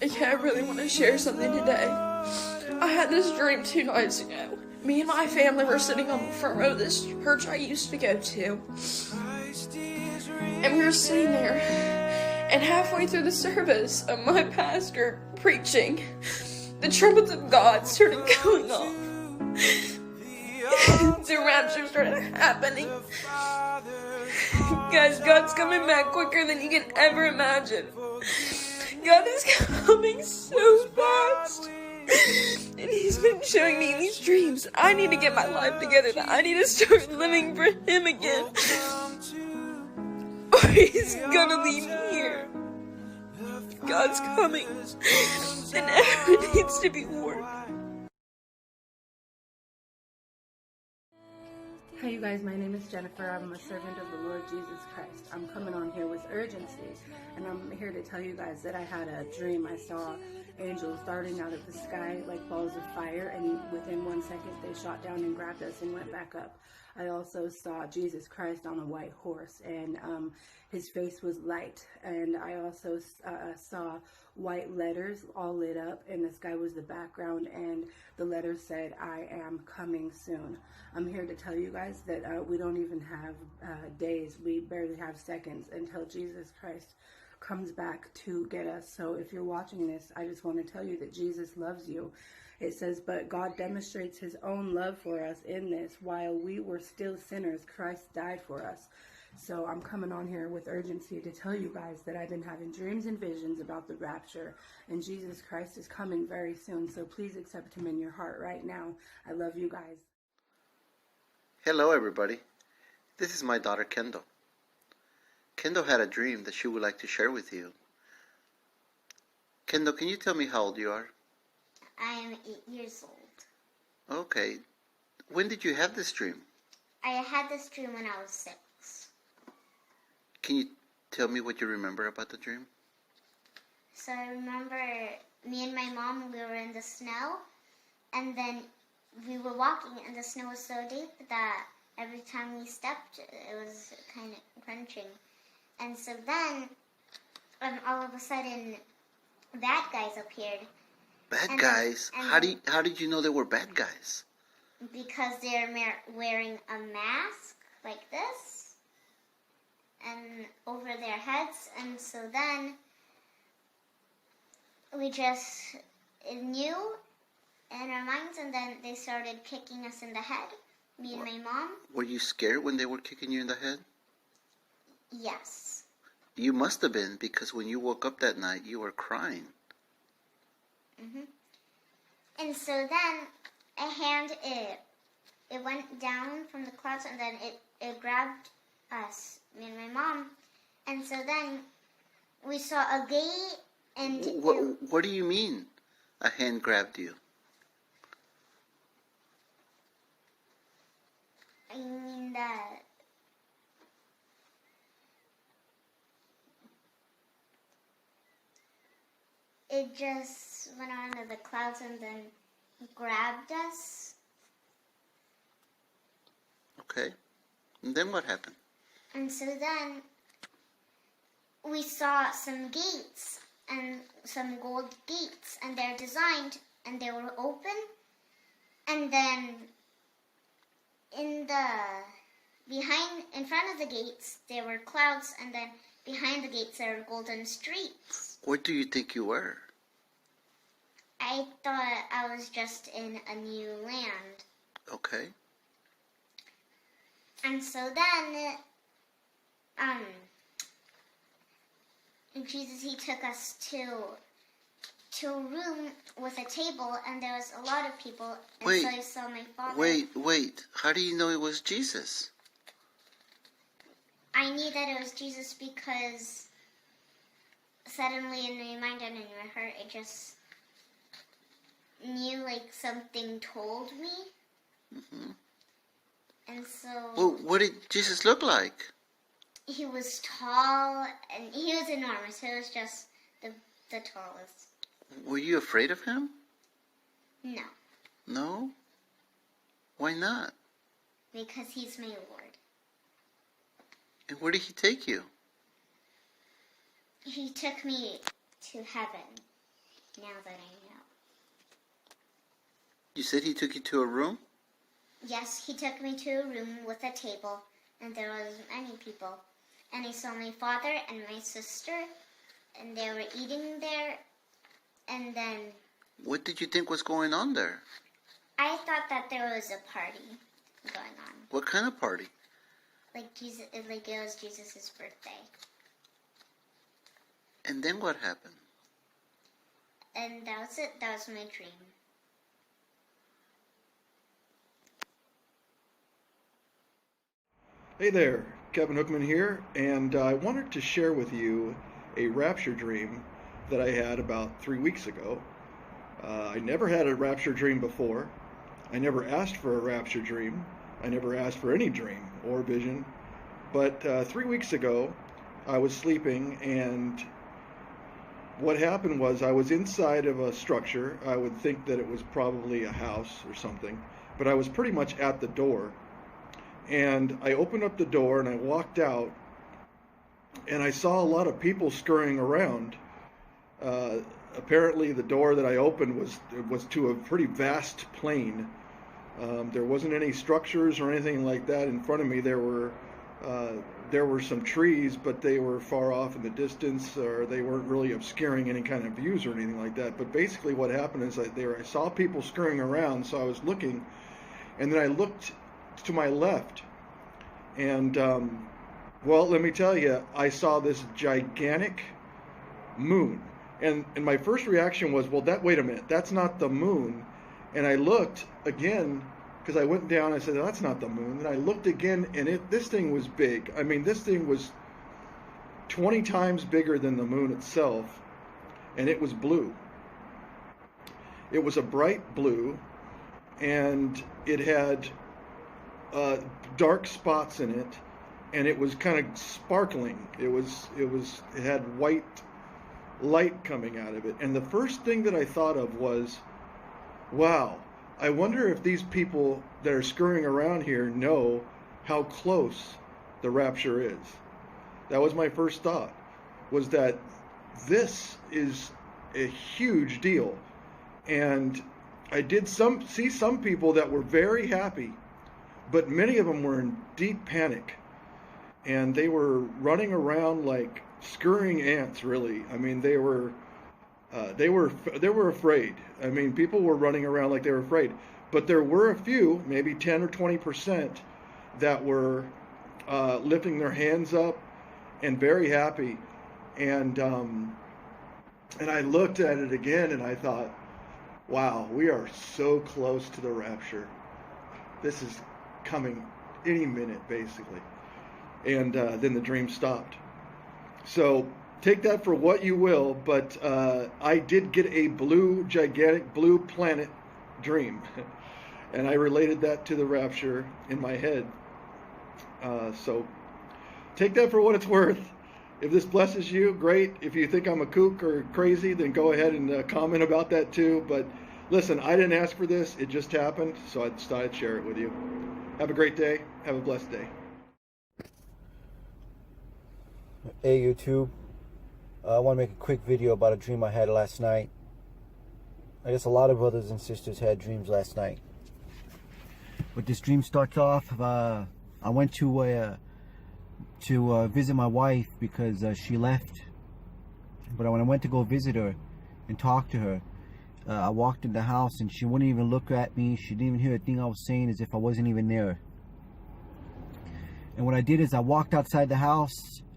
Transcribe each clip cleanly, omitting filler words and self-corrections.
Okay, I really want to share something today. I had this dream 2 nights ago. Me and my family were sitting on the front row of this church I used to go to. And we were sitting there, and halfway through the service of my pastor preaching, the trumpets of God started going off. The rapture started happening. Guys, God's coming back quicker than you can ever imagine. God is coming so fast. And He's been showing me in these dreams. I need to get my life together. That I need to start living for Him again. Or He's gonna leave me here. God's coming. And everyone needs to be warned. Hi you guys, my name is Jennifer. I'm a servant of the Lord Jesus Christ. I'm coming on here with urgency, and I'm here to tell you guys that I had a dream. I saw angels darting out of the sky like balls of fire, and within 1 second they shot down and grabbed us and went back up. I also saw Jesus Christ on a white horse, and His face was light, and I also saw white letters all lit up, and the sky was the background, and the letters said, "I am coming soon." I'm here to tell you guys that we don't even have days, we barely have seconds until Jesus Christ comes back to get us. So if you're watching this, I just want to tell you that Jesus loves you. It says, "But God demonstrates His own love for us in this, while we were still sinners, Christ died for us." So I'm coming on here with urgency to tell you guys that I've been having dreams and visions about the rapture, and Jesus Christ is coming very soon. So please accept Him in your heart right now. I love you guys. Hello everybody, this is my daughter Kendall. Kendall had a dream that she would like to share with you. Kendall, can you tell me how old you are? I am 8 years old. Okay, when did you have this dream? I had this dream when I was 6. Can you tell me what you remember about the dream? So I remember me and my mom, we were in the snow, and then we were walking, and the snow was so deep that every time we stepped, it was kind of crunching. And so then, all of a sudden, bad guys appeared. Bad guys? How did you know they were bad guys? Because they're wearing a mask like this, and over their heads. And so then, we just knew in our minds, and then they started kicking us in the head, me and my mom. Were you scared when they were kicking you in the head? Yes. You must have been, because when you woke up that night, you were crying. And so then a hand, it went down from the clouds, and then it grabbed us, me and my mom. And so then we saw a gate, and what do you mean a hand grabbed you? I mean that it just went on to the clouds and then grabbed us. Okay. And then what happened? And so then we saw some gates, and some gold gates, and they're designed, and they were open. And then in front of the gates, there were clouds, and then behind the gates there were golden streets. What do you think you were? I thought I was just in a new land. Okay. And so then, Jesus, He took us to a room with a table, and there was a lot of people, and so I saw my father. Wait. How do you know it was Jesus? I knew that it was Jesus because suddenly in my mind and in my heart, I just knew like something told me. And so... Well, what did Jesus look like? He was tall, and he was enormous. He was just the tallest. Were you afraid of Him? No. No? Why not? Because He's my Lord. And where did He take you? He took me to heaven. now that I know. You said he took you to a room? Yes, he took me to a room with a table, and there was many people. And he saw my father and my sister, and they were eating there, and then... What did you think was going on there? I thought that there was a party going on. What kind of party? Like it was Jesus' birthday. And then what happened? And that was it. That was my dream. Hey there, Kevin Hookman here, and I wanted to share with you a rapture dream that I had about 3 weeks ago. I never had a rapture dream before. I never asked for a rapture dream. I never asked for any dream or vision. But 3 weeks ago, I was sleeping, and what happened was I was inside of a structure. I would think that it was probably a house or something, but I was pretty much at the door. And I opened up the door and I walked out, and I saw a lot of people scurrying around. Apparently the door that I opened was to a pretty vast plain. There wasn't any structures or anything like that in front of me. There were some trees, but they were far off in the distance, or they weren't really obscuring any kind of views or anything like that. But basically what happened is I saw people scurrying around, so I was looking, and then I looked to my left, and well, let me tell you, I saw this gigantic moon, and my first reaction was, well, wait a minute, that's not the moon. And I looked again, because I went down, I said, that's not the moon. And I looked again, and this thing was big. I mean, this thing was 20 times bigger than the moon itself, and it was blue. It was a bright blue, and it had dark spots in it, and it was kind of sparkling. It had white light coming out of it. And the first thing that I thought of was, wow, I wonder if these people that are scurrying around here know how close the rapture is. That was my first thought, was that this is a huge deal. And I did see some people that were very happy, but many of them were in deep panic, and they were running around like scurrying ants, really. I mean, they were afraid. I mean, people were running around like they were afraid. But there were a few, maybe 10 or 20%, that were lifting their hands up and very happy. And I looked at it again, and I thought, wow, we are so close to the rapture. This is coming any minute, basically. And then the dream stopped. So take that for what you will, but I did get a gigantic blue planet dream. And I related that to the rapture in my head. So take that for what it's worth. If this blesses you, great. If you think I'm a kook or crazy, then go ahead and comment about that too. But listen, I didn't ask for this. It just happened, so I decided to share it with you. Have a great day. Have a blessed day. Hey YouTube, I want to make a quick video about a dream I had last night. I guess a lot of brothers and sisters had dreams last night. But this dream starts off, I went to visit my wife because she left. But when I went to go visit her and talk to her, I walked in the house and she wouldn't even look at me. She didn't even hear a thing I was saying, as if I wasn't even there. And what I did is I walked outside the house,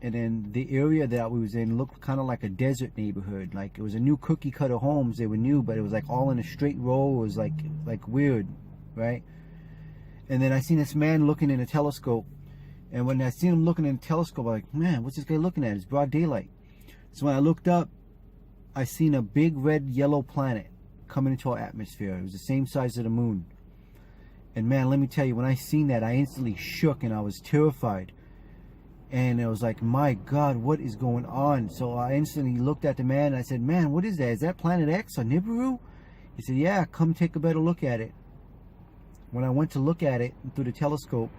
and then the area that we was in looked kind of like a desert neighborhood. Like it was a new cookie cutter homes. They were new, but it was like all in a straight row. It was like weird, right? And then I seen this man looking in a telescope. And when I seen him looking in a telescope, I'm like, man, what's this guy looking at? It's broad daylight. So when I looked up, I seen a big red yellow planet coming into our atmosphere. It was the same size as the moon. And man, let me tell you, when I seen that, I instantly shook and I was terrified. And it was like, my God, what is going on? So I instantly looked at the man and I said, man, what is that? Is that Planet X or Nibiru? He said, yeah, come take a better look at it. When I went to look at it through the telescope,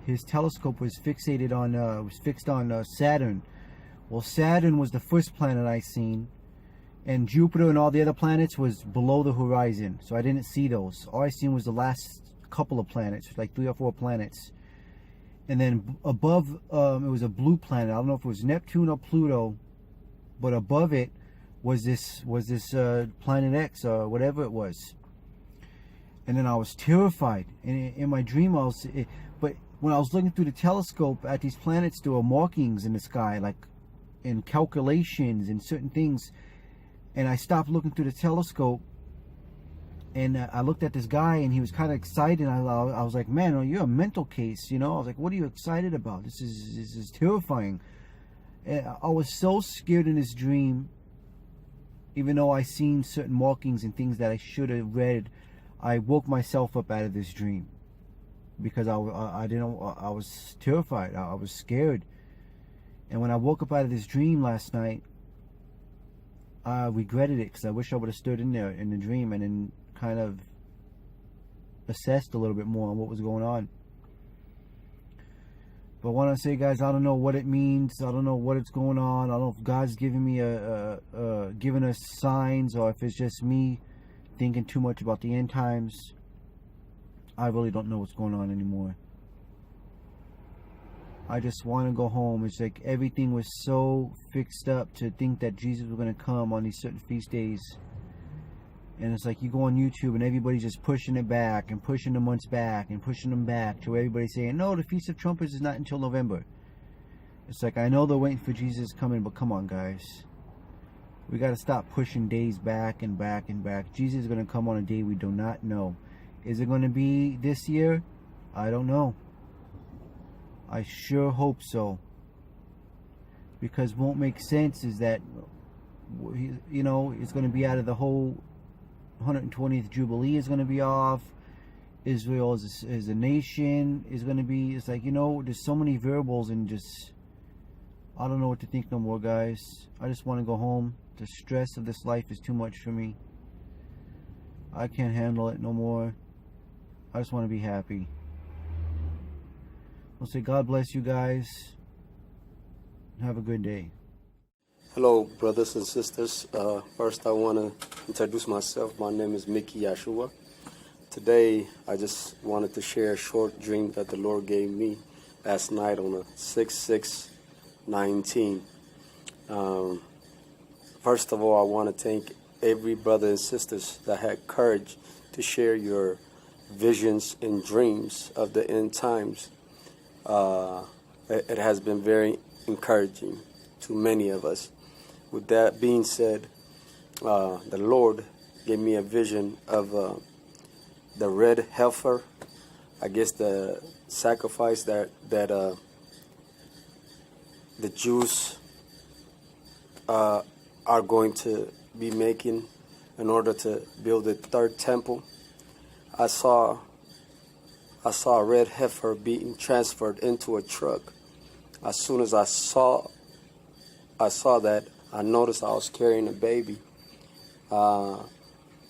his telescope was fixed on Saturn. Well, Saturn was the first planet I seen, And Jupiter and all the other planets was below the horizon, so I didn't see those. All I seen was the last couple of planets, like 3 or 4 planets. And then above, it was a blue planet. I don't know if it was Neptune or Pluto, but above it was this planet X or whatever it was. And then I was terrified. And in my dream, but when I was looking through the telescope at these planets, there were markings in the sky, like in calculations and certain things. And I stopped looking through the telescope, and I looked at this guy, and he was kind of excited. I was like, man, you're a mental case, you know? I was like, what are you excited about? This is terrifying. And I was so scared in this dream, even though I seen certain markings and things that I should have read. I woke myself up out of this dream because I was terrified. I was scared. And when I woke up out of this dream last night, I regretted it because I wish I would have stood in there in the dream and then kind of assessed a little bit more on what was going on. But I want to say, guys, I don't know what it means. I don't know what it's going on. I don't know if God's giving me giving us signs, or if it's just me thinking too much about the end times. I really don't know what's going on anymore. I just want to go home. It's like everything was so fixed up to think that Jesus was going to come on these certain feast days. And it's like you go on YouTube and everybody's just pushing it back and pushing the months back and pushing them back to everybody saying, no, the Feast of Trumpets is not until November. It's like, I know they're waiting for Jesus coming, but come on, guys. We got to stop pushing days back and back and back. Jesus is going to come on a day we do not know. Is it going to be this year? I don't know. I sure hope so. Because what won't make sense is that, you know, it's going to be out of the whole 120th Jubilee is going to be off. Israel as a nation is going to be, it's like, you know, there's so many variables, and just, I don't know what to think no more, guys. I just want to go home. The stress of this life is too much for me. I can't handle it no more. I just want to be happy. I'll say God bless you guys. Have a good day. Hello, brothers and sisters. First, I want to introduce myself. My name is CHRIST-YESHUA. Today, I just wanted to share a short dream that the Lord gave me last night on a 6/6/19. First of all, I want to thank every brother and sisters that had courage to share your visions and dreams of the end times. It has been very encouraging to many of us. With that being said, the Lord gave me a vision of the red heifer. I guess the sacrifice that the Jews are going to be making in order to build the third temple. I saw a red heifer being transferred into a truck. As soon as I saw that, I noticed I was carrying a baby. And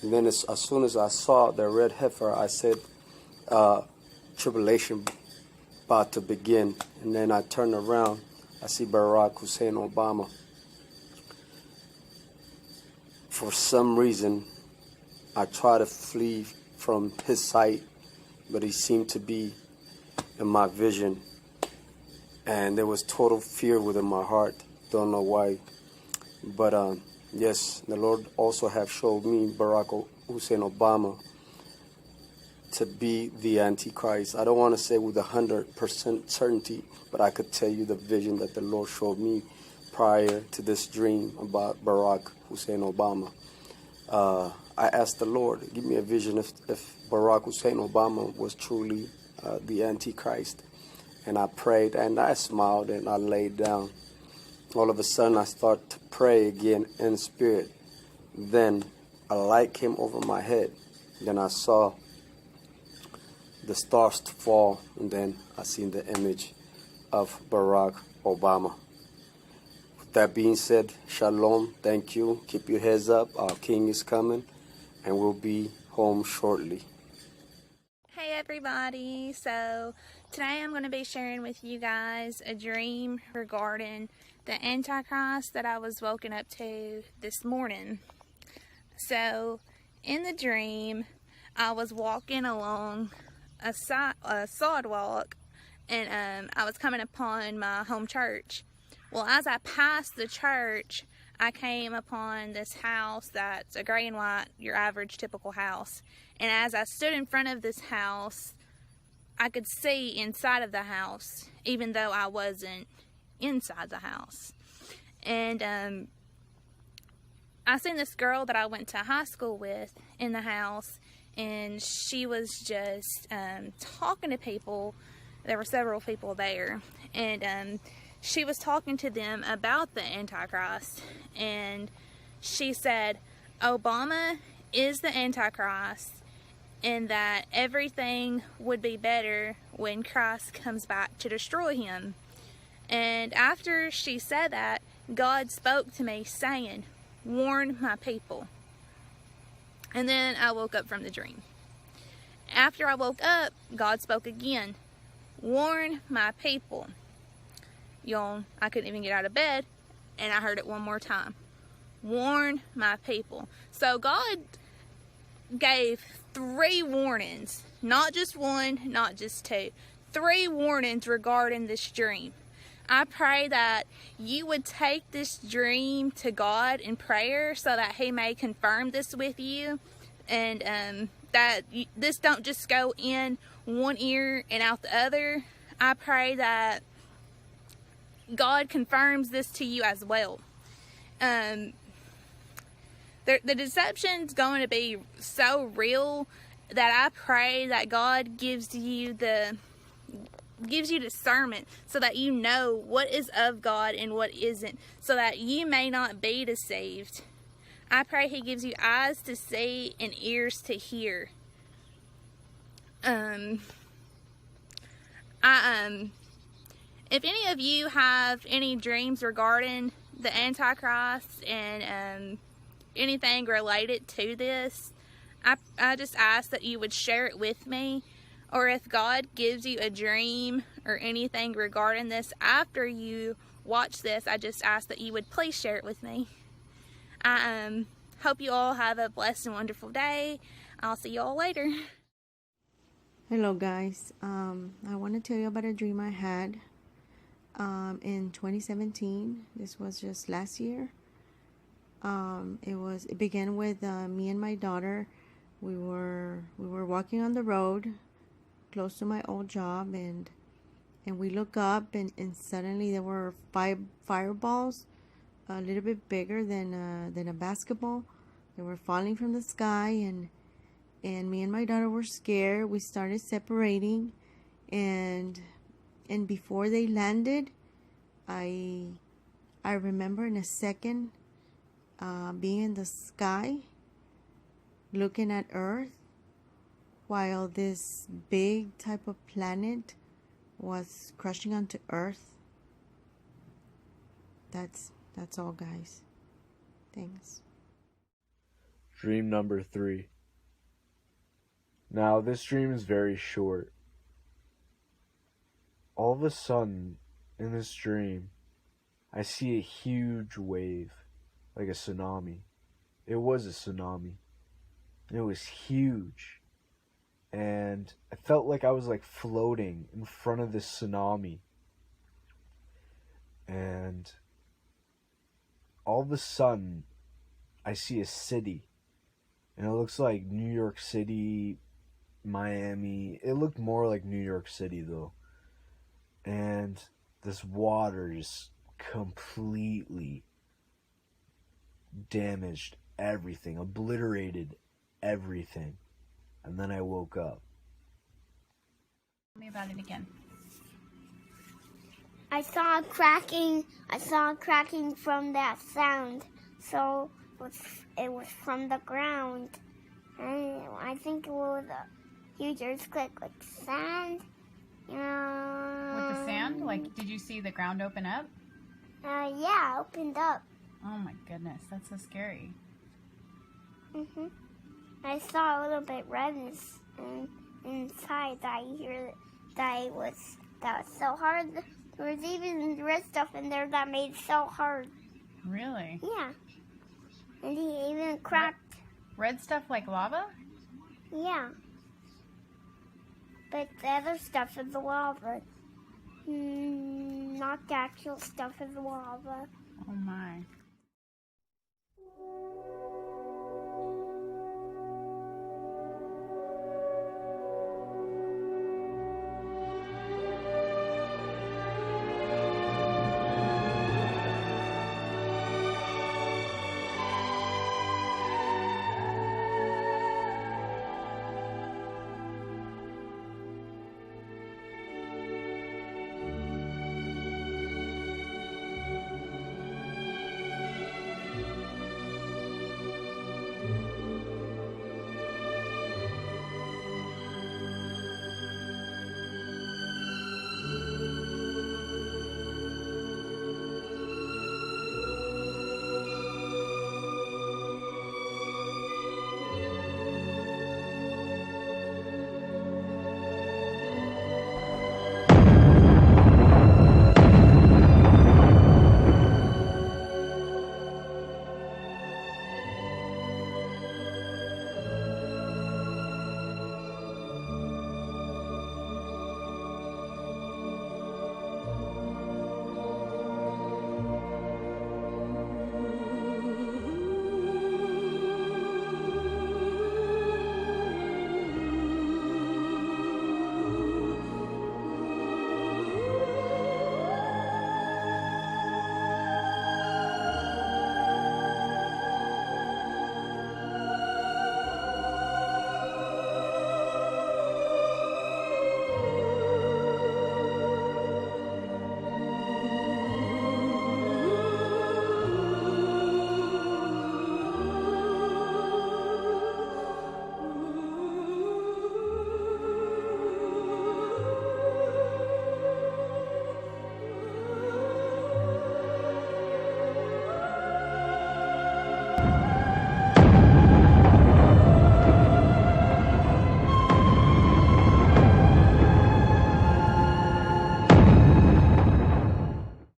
then as soon as I saw the red heifer, I said, tribulation about to begin. And then I turned around, I see Barack Hussein Obama. For some reason, I try to flee from his sight, but he seemed to be in my vision. And there was total fear within my heart. Don't know why. But yes, the Lord also have showed me Barack Hussein Obama to be the antichrist. I don't want to say with 100% certainty, but I could tell you the vision that the Lord showed me prior to this dream about Barack Hussein Obama. I asked the Lord, give me a vision if Barack Hussein Obama was truly the Antichrist. And I prayed and I smiled and I laid down. All of a sudden I started to pray again in spirit. Then a light came over my head. Then I saw the stars to fall, and then I seen the image of Barack Obama. With that being said, shalom, thank you. Keep your heads up. Our King is coming, and we'll be home shortly. Hey everybody, so today I'm going to be sharing with you guys a dream regarding the antichrist that I was woken up to this morning. So in the dream, I was walking along a sidewalk, and I was coming upon my home church. Well, as I passed the church, I came upon this house that's a gray and white, your average typical house. And as I stood in front of this house, I could see inside of the house, even though I wasn't inside the house. And I seen this girl that I went to high school with in the house, and she was just talking to people. There were several people there, and she was talking to them about the Antichrist, and she said Obama is the Antichrist, and that everything would be better when Christ comes back to destroy him. And after she said that, God spoke to me saying, warn my people. And then I woke up from the dream. After I woke up, God spoke again, warn my people. Y'all, I couldn't even get out of bed, and I heard it one more time. Warn my people. So God gave 3 warnings, not just 1, not just 2, 3 warnings regarding this dream. I pray that you would take this dream to God in prayer so that he may confirm this with you, and that this don't just go in one ear and out the other. I pray that God confirms this to you as well. The deception's going to be so real that I pray that God gives you discernment so that you know what is of God and what isn't, so that you may not be deceived. I pray he gives you eyes to see and ears to hear. If any of you have any dreams regarding the Antichrist and anything related to this, I just ask that you would share it with me. Or if God gives you a dream or anything regarding this after you watch this, I just ask that you would please share it with me. I hope you all have a blessed and wonderful day. I'll see you all later. Hello guys, I want to tell you about a dream I had in 2017. This was just last year. It began with me and my daughter. We were walking on the road close to my old job, and we look up, and suddenly there were 5 fireballs, a little bit bigger than a basketball. They were falling from the sky, and me and my daughter were scared. We started separating, and before they landed, I remember in a second being in the sky looking at Earth while this big type of planet was crashing onto Earth. That's all, guys. Thanks. Dream number 3. Now, this dream is very short. All of a sudden, in this dream, I see a huge wave, like a tsunami. It was a tsunami. And it was huge. And I felt like I was like floating in front of this tsunami. And all of a sudden, I see a city. And it looks like New York City, Miami. It looked more like New York City though. And this water just completely damaged everything, obliterated everything. And then I woke up. Tell me about it again. I saw a cracking from that sound. So it was from the ground. And I think it was a huge earthquake, like sand. With the sand? Like, did you see the ground open up? Yeah, opened up. Oh my goodness, that's so scary. I saw a little bit redness inside that was so hard There was even red stuff in there that made it so hard. Really? Yeah. And he even cracked. Red stuff like lava? Yeah. But the other stuff is the lava. Not the actual stuff is the lava. Oh my.